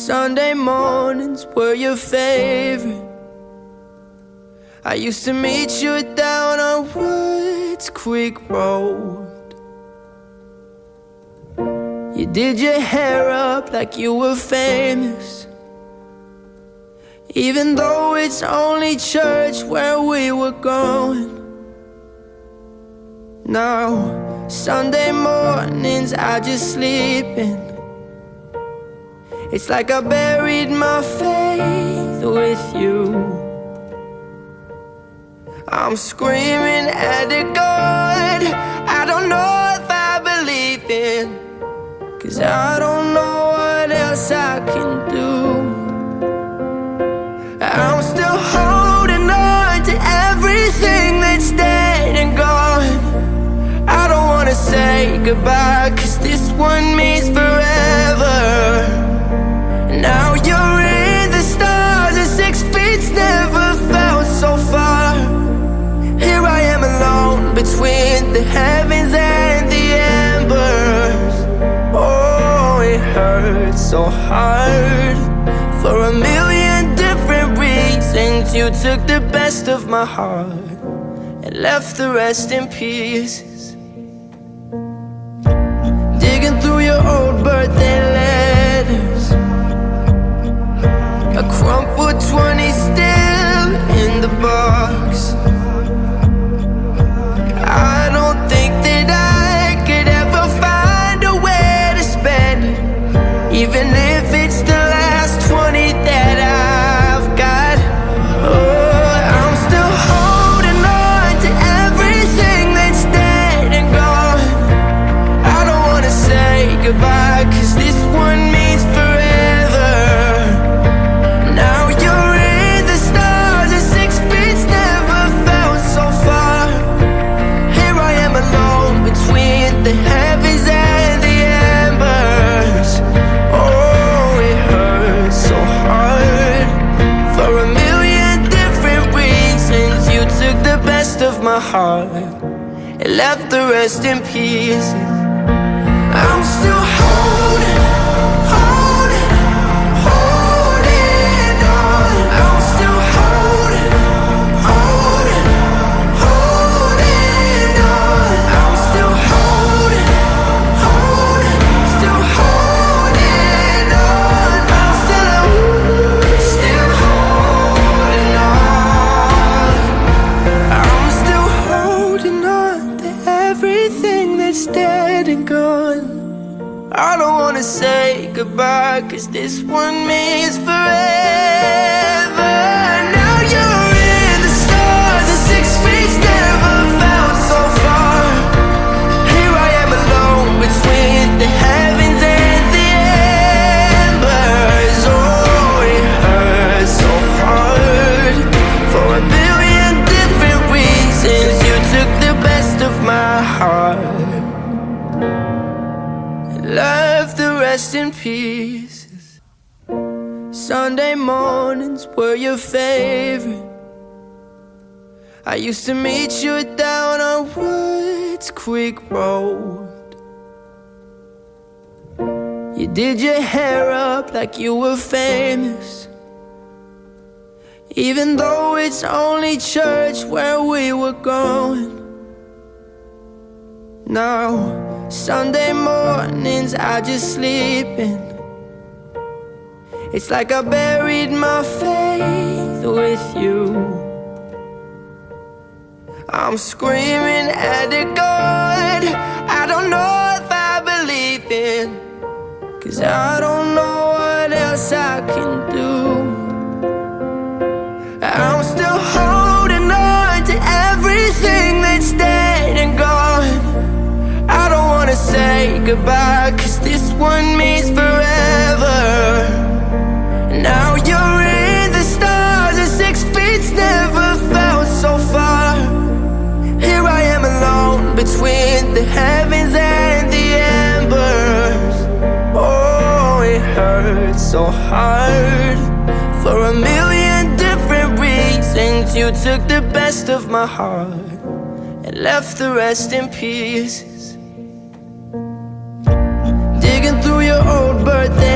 Sunday mornings were your favorite. I used to meet you down on Woods Creek Road. You did your hair up like you were famous, even though it's only church where we were going. Now, Sunday mornings I just sleep in. It's like I buried my faith with you. I'm screaming at the God I don't know if I believe in, 'cause I don't know what else I can do. I'm still holding on to everything that's dead and gone. I don't wanna say goodbye, 'cause this one means forever. Now you're in the stars and 6 feet's never felt so far. Here I am alone between the heavens and the embers. Oh, it hurts so hard. For a million different reasons, you took the best of my heart and left the rest in pieces. Digging through your old birthday letters, a crumpled 20 still in the box. I don't think that I could ever find a way to spend it, even if it's the last 20 that I've got. Oh, I'm still holding on to everything that's dead and gone. I don't wanna say goodbye, 'cause this one means forever. Now you're in the stars and 6 feet's never felt so far. Here I am alone between the heavens and the embers. Oh, it hurts so hard. For a million different reasons, you took the best of my heart and left the rest in pieces. I'm still holding on. I'm still holding on. I'm still holding on. Still holding on. I'm still holding on. I'm still holding on to everything that's dead and gone. I don't wanna say goodbye, 'cause this one means forever. Now you're in the stars and 6 feet's never felt so far. Here I am alone between the heavens and the embers. Oh, it hurts so hard. For a million different reasons, you took the best of my heart, left the rest in pieces. Sunday mornings were your favorite. I used to meet you down on Woods Creek Road. You did your hair up like you were famous, even though it's only church where we were going. Now, Sunday mornings I just sleep in. It's like I buried my faith with you. I'm screaming at the God I don't know if I believe in, 'cause I don't know what else I can do. I'm still holding on to everything that's dead and gone. I don't wanna say goodbye, 'cause this one means forever. Now you're in the stars and 6 feet's never felt so far. Here I am alone between the heavens and the embers. Oh, it hurts so hard. For a million different reasons, you took the best of my heart and left the rest in pieces. Digging through your old birthday